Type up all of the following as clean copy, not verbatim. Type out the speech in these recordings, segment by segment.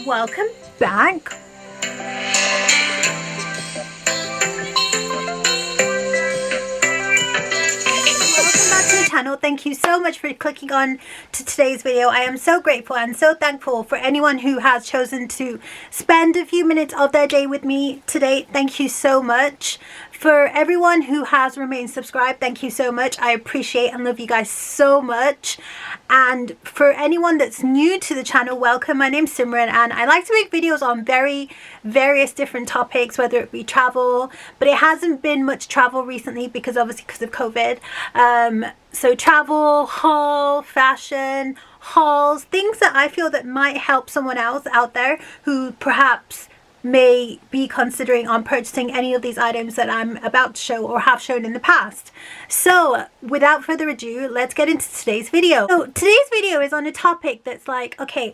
welcome back. Channel. Thank you so much for clicking on to today's video. I am so grateful and so thankful for anyone who has chosen to spend a few minutes of their day with me today. Thank you so much. For everyone who has remained subscribed, thank you so much. I appreciate and love you guys so much. And for anyone that's new to the channel, welcome. My name's Simran and I like to make videos on various different topics, whether it be travel, but it hasn't been much travel recently because of COVID. So travel, haul, fashion, hauls, things that I feel that might help someone else out there who perhaps may be considering on purchasing any of these items that I'm about to show or have shown in the past. So without further ado, let's get into today's video. So today's video is on a topic that's like, okay,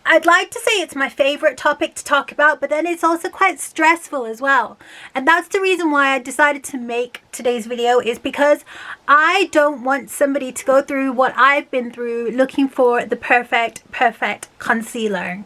I'd like to say it's my favorite topic to talk about, but then it's also quite stressful as well. And that's the reason why I decided to make today's video, is because I don't want somebody to go through what I've been through looking for the perfect concealer.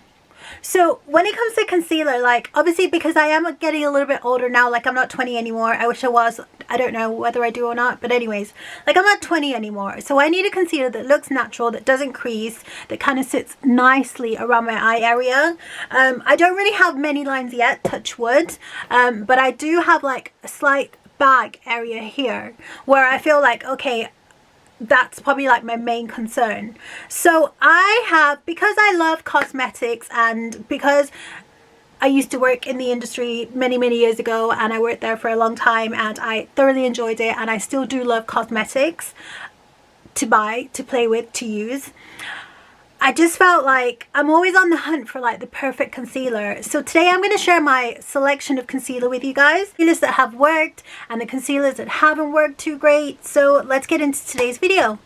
So when it comes to concealer, like obviously because I am getting a little bit older now, like I'm not 20 anymore. I wish I was. I don't know whether I do or not, but anyways, like I'm not 20 anymore. So I need a concealer that looks natural, that doesn't crease, that kind of sits nicely around my eye area. I don't really have many lines yet, touch wood, but I do have like a slight bag area here where I feel like, okay, that's probably like my main concern. So I have, because I love cosmetics and because I used to work in the industry many years ago and I worked there for a long time and I thoroughly enjoyed it, and I still do love cosmetics to buy, to play with, to use. I just felt like I'm always on the hunt for like the perfect concealer. So today I'm going to share my selection of concealer with you guys. Concealers that have worked and the concealers that haven't worked too great. So let's get into today's video.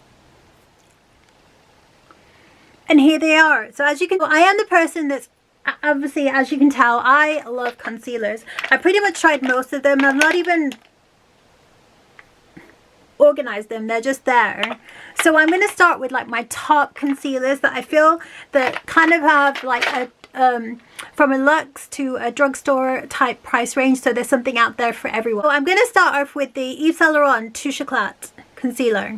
And here they are. So as you can, I am the person that's obviously, as you can tell, I love concealers. I pretty much tried most of them. I've not even organize them, they're just there. So I'm going to start with like my top concealers that I feel that kind of have like a from a luxe to a drugstore type price range, so there's something out there for everyone. So I'm going to start off with the Yves Saint Laurent Touche Eclat concealer.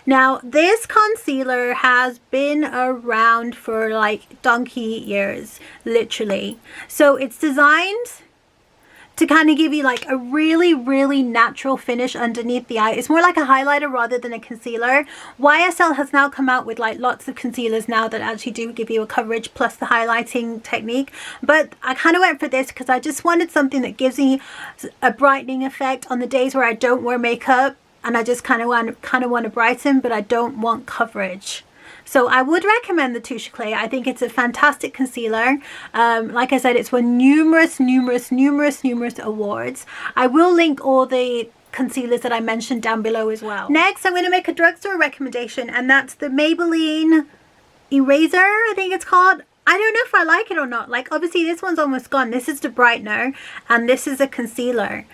Now this concealer has been around for like donkey years, literally. So it's designed to kind of give you like a really natural finish underneath the eye. It's more like a highlighter rather than a concealer. YSL has now come out with like lots of concealers now that actually do give you a coverage plus the highlighting technique, but I kind of went for this because I just wanted something that gives me a brightening effect on the days where I don't wear makeup and I just kind of want to brighten, but I don't want coverage. So I would recommend the Touche Eclat. I think it's a fantastic concealer. Like I said, it's won numerous awards. I will link all the concealers that I mentioned down below as well. Next, I'm going to make a drugstore recommendation, and that's the Maybelline Eraser, I think it's called. I don't know if I like it or not. Like obviously this one's almost gone. This is the brightener and this is a concealer.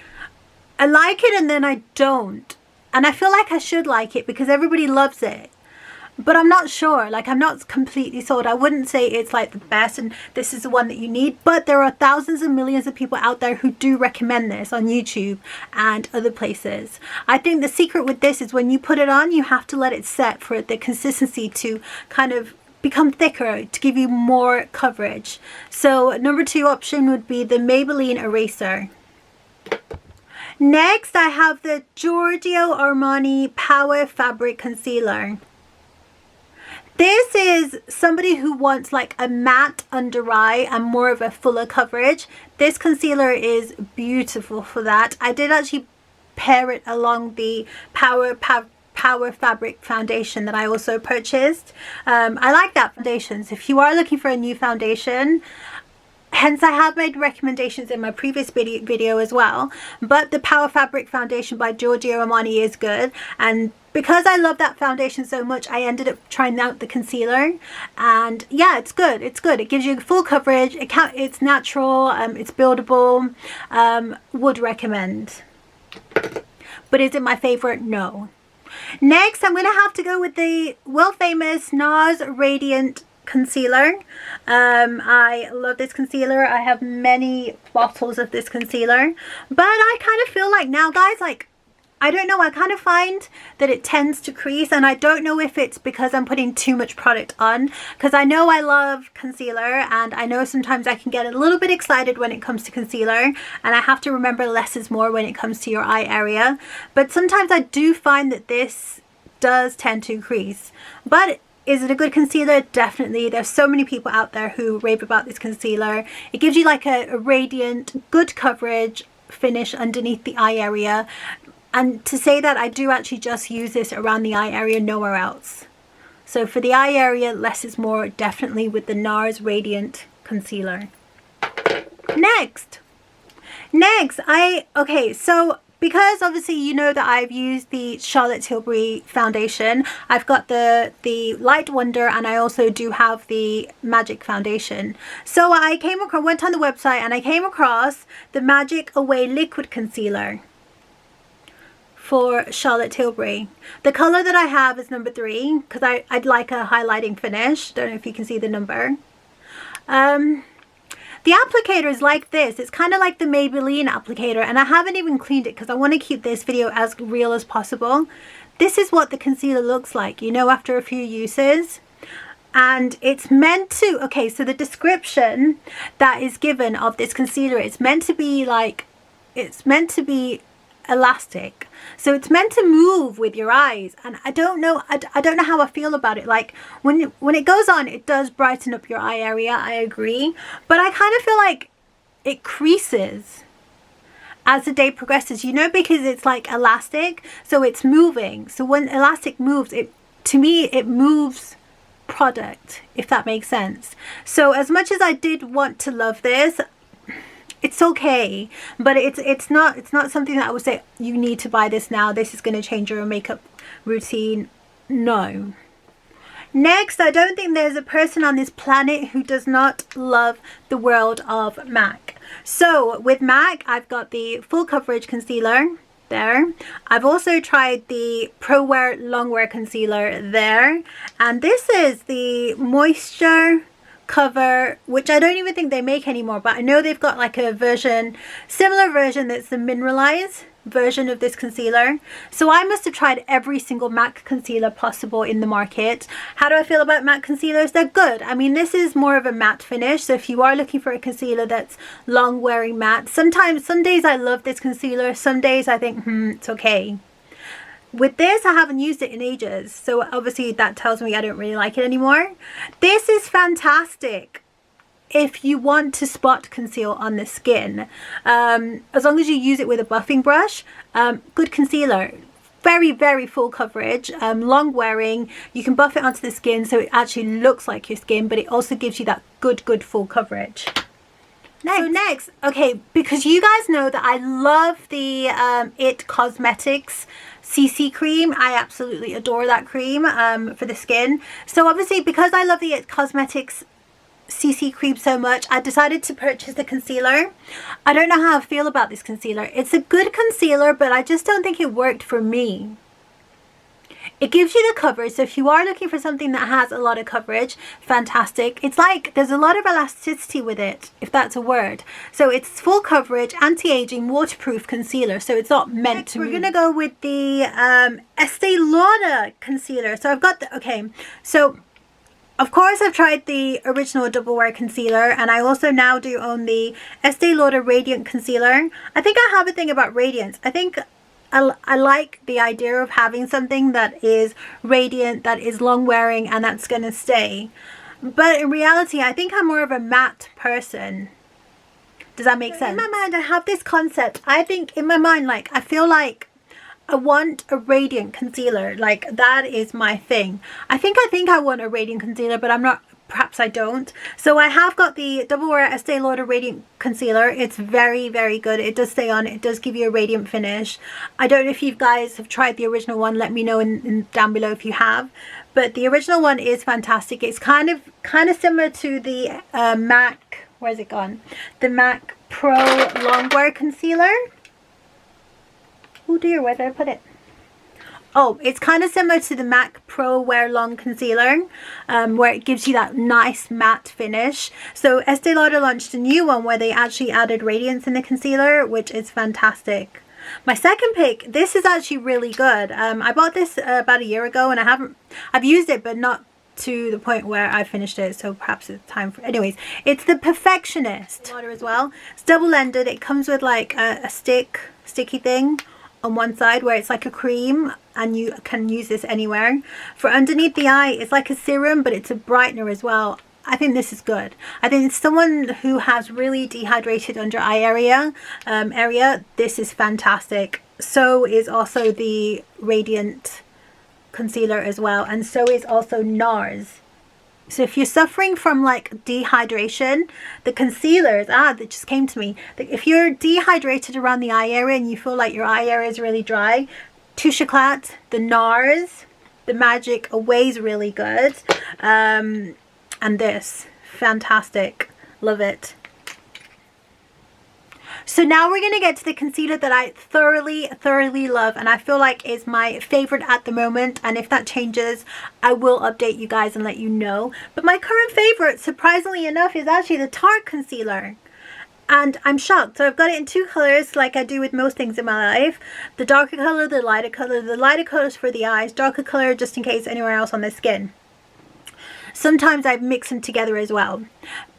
I like it and then I don't. And I feel like I should like it because everybody loves it. But I'm not sure, like I'm not completely sold. I wouldn't say it's like the best and this is the one that you need, but there are thousands and millions of people out there who do recommend this on YouTube and other places. I think the secret with this is when you put it on, you have to let it set for the consistency to kind of become thicker, to give you more coverage. So number 2 option would be the Maybelline Eraser. Next, I have the Giorgio Armani Power Fabric Concealer. This is somebody who wants like a matte under eye and more of a fuller coverage. This concealer is beautiful for that. I did actually pair it along the Power Fabric foundation that I also purchased. I like that foundation. So if you are looking for a new foundation, hence I have made recommendations in my previous video as well, but the Power Fabric foundation by Giorgio Armani is good, and because I love that foundation so much, I ended up trying out the concealer, and yeah, it's good. It's good. It gives you full coverage. It's natural. It's buildable. Would recommend. But is it my favorite? No. Next, I'm going to have to go with the world famous NARS Radiant concealer. I love this concealer. I have many bottles of this concealer, but I kind of feel like now, guys, like, I don't know, I kind of find that it tends to crease, and I don't know if it's because I'm putting too much product on, because I know I love concealer, and I know sometimes I can get a little bit excited when it comes to concealer, and I have to remember less is more when it comes to your eye area. But sometimes I do find that this does tend to crease. But is it a good concealer? Definitely. There's so many people out there who rave about this concealer. It gives you like a radiant, good coverage finish underneath the eye area. And to say that, I do actually just use this around the eye area, nowhere else. So for the eye area, less is more, definitely with the NARS Radiant Concealer. Next, okay, so because obviously you know that I've used the Charlotte Tilbury foundation, I've got the Light Wonder, and I also do have the Magic foundation. So I went on the website and I came across the Magic Away Liquid Concealer for Charlotte Tilbury. The color that I have is number 3, because I'd like a highlighting finish. Don't know if you can see the number. The applicator is like this. It's kind of like the Maybelline applicator, and I haven't even cleaned it because I want to keep this video as real as possible. This is what the concealer looks like, you know, after a few uses. And it's meant to, okay, so the description that is given of this concealer, it's meant to be like, it's meant to be elastic, so it's meant to move with your eyes. And I don't know, I don't know how I feel about it. Like when it goes on, it does brighten up your eye area, I agree, but I kind of feel like it creases as the day progresses, you know, because it's like elastic, so it's moving. So when elastic moves, it, to me, it moves product, if that makes sense. So as much as I did want to love this, it's okay, but it's not something that I would say you need to buy this now, this is going to change your makeup routine. No. Next, I don't think there's a person on this planet who does not love the world of MAC. So with MAC, I've got the full coverage concealer there. I've also tried the Pro Wear Long Wear concealer there, and this is the moisture cover, which I don't even think they make anymore, but I know they've got like a version, similar version, that's the mineralized version of this concealer. So I must have tried every single MAC concealer possible in the market. How do I feel about MAC concealers? They're good. I mean, this is more of a matte finish, so if you are looking for a concealer that's long wearing matte, some days I love this concealer, some days I think it's okay. With this, I haven't used it in ages, so obviously that tells me I don't really like it anymore. This is fantastic if you want to spot conceal on the skin. As long as you use it with a buffing brush, good concealer. Very, very full coverage, long wearing. You can buff it onto the skin so it actually looks like your skin, but it also gives you that good full coverage. Next, okay, because you guys know that I love the It Cosmetics CC cream. I absolutely adore that cream for the skin. So obviously, because I love the It Cosmetics CC cream so much, I decided to purchase the concealer. I don't know how I feel about this concealer. It's a good concealer, but I just don't think it worked for me. It gives you the coverage, so if you are looking for something that has a lot of coverage, fantastic. It's like there's a lot of elasticity with it, if that's a word. So it's full coverage, anti-aging, waterproof concealer, so it's not meant to. We're gonna go with the Estée Lauder concealer. So I've got the, okay, so of course I've tried the original Double Wear concealer, and I also now do own the Estée Lauder Radiant concealer. I think I have a thing about radiance. I think I like the idea of having something that is radiant, that is long wearing, and that's going to stay. But in reality, I think I'm more of a matte person. Does that make sense? In my mind, I have this concept. I think in my mind, like, I feel like I want a radiant concealer. Like, that is my thing. I think I want a radiant concealer, but I'm not. Perhaps I don't. So I have got the Double Wear Estée Lauder Radiant Concealer. It's very, very good. It does stay on. It does give you a radiant finish. I don't know if you guys have tried the original one. Let me know down below if you have. But the original one is fantastic. It's kind of similar to the MAC. Where's it gone? The MAC Pro Longwear Concealer. Oh dear, where did I put it? Oh, it's kind of similar to the MAC Pro Wear Long Concealer, where it gives you that nice matte finish. So Estee Lauder launched a new one where they actually added radiance in the concealer, which is fantastic. My second pick, this is actually really good. I bought this about a year ago, and I've used it, but not to the point where I finished it, so perhaps it's time for, anyways, it's the Perfectionist water as well. It's double-ended. It comes with like a sticky thing on one side where it's like a cream, and you can use this anywhere. For underneath the eye, it's like a serum, but it's a brightener as well. I think this is good. I think someone who has really dehydrated under eye area, this is fantastic. So is also the Radiant concealer as well, and so is also NARS. So if you're suffering from like dehydration, the concealers, that just came to me. If you're dehydrated around the eye area and you feel like your eye area is really dry, Touche Eclat, the NARS, the Magic Away is really good. And this, fantastic, love it. So now we're going to get to the concealer that I thoroughly love, and I feel like is my favorite at the moment, and if that changes I will update you guys and let you know. But my current favorite, surprisingly enough, is actually the Tarte concealer, and I'm shocked. So I've got it in two colors like I do with most things in my life. The darker color, the lighter color. The lighter color is for the eyes, darker color just in case anywhere else on the skin. Sometimes I mix them together as well.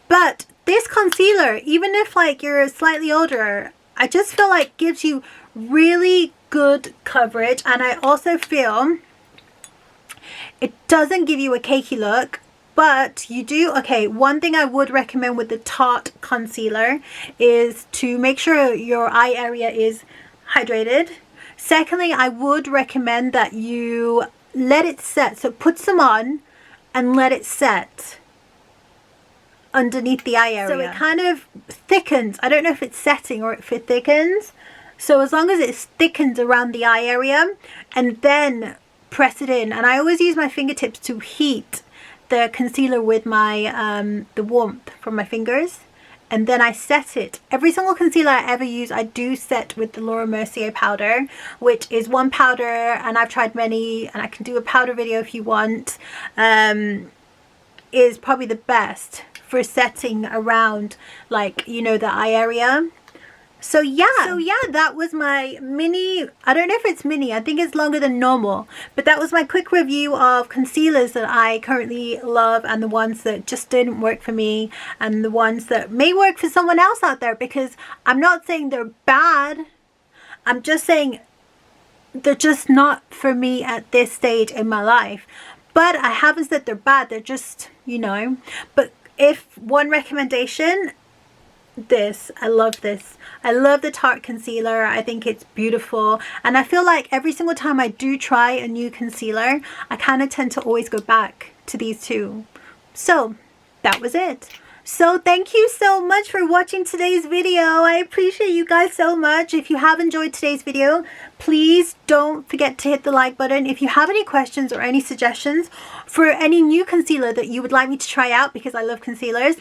But this concealer, even if like you're slightly older, I just feel like gives you really good coverage, and I also feel it doesn't give you a cakey look, but you do. Okay, one thing I would recommend with the Tarte concealer is to make sure your eye area is hydrated. Secondly, I would recommend that you let it set. So put some on and let it set underneath the eye area. So it kind of thickens. I don't know if it's setting or if it thickens. So as long as it's thickened around the eye area, and then press it in. And I always use my fingertips to heat the concealer with my the warmth from my fingers, and then I set it. Every single concealer I ever use, I do set with the Laura Mercier powder, which is one powder, and I've tried many, and I can do a powder video if you want. Is probably the best for setting around, like, you know, the eye area. So yeah, that was my mini, I don't know if it's mini, I think it's longer than normal, but that was my quick review of concealers that I currently love, and the ones that just didn't work for me, and the ones that may work for someone else out there, because I'm not saying they're bad, I'm just saying they're just not for me at this stage in my life. But I haven't said they're bad, they're just, you know. But if one recommendation, this, I love this. I love the Tarte concealer. I think it's beautiful, and I feel like every single time I do try a new concealer, I kind of tend to always go back to these two. So that was it. So thank you so much for watching today's video. I appreciate you guys so much. If you have enjoyed today's video, please don't forget to hit the like button. If you have any questions or any suggestions for any new concealer that you would like me to try out, because I love concealers,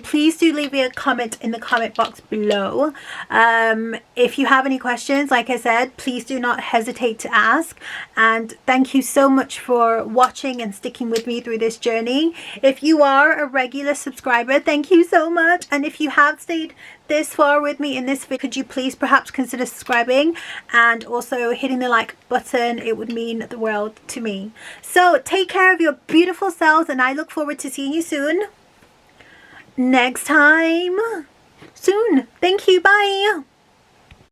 please do leave me a comment in the comment box below. If you have any questions, like I said, please do not hesitate to ask. And thank you so much for watching and sticking with me through this journey. If you are a regular subscriber, thank you so much. And if you have stayed this far with me in this video, could you please perhaps consider subscribing and also hitting the like button? It would mean the world to me. So take care of your beautiful selves, and I look forward to seeing you soon. Next time. Soon. Thank you. Bye.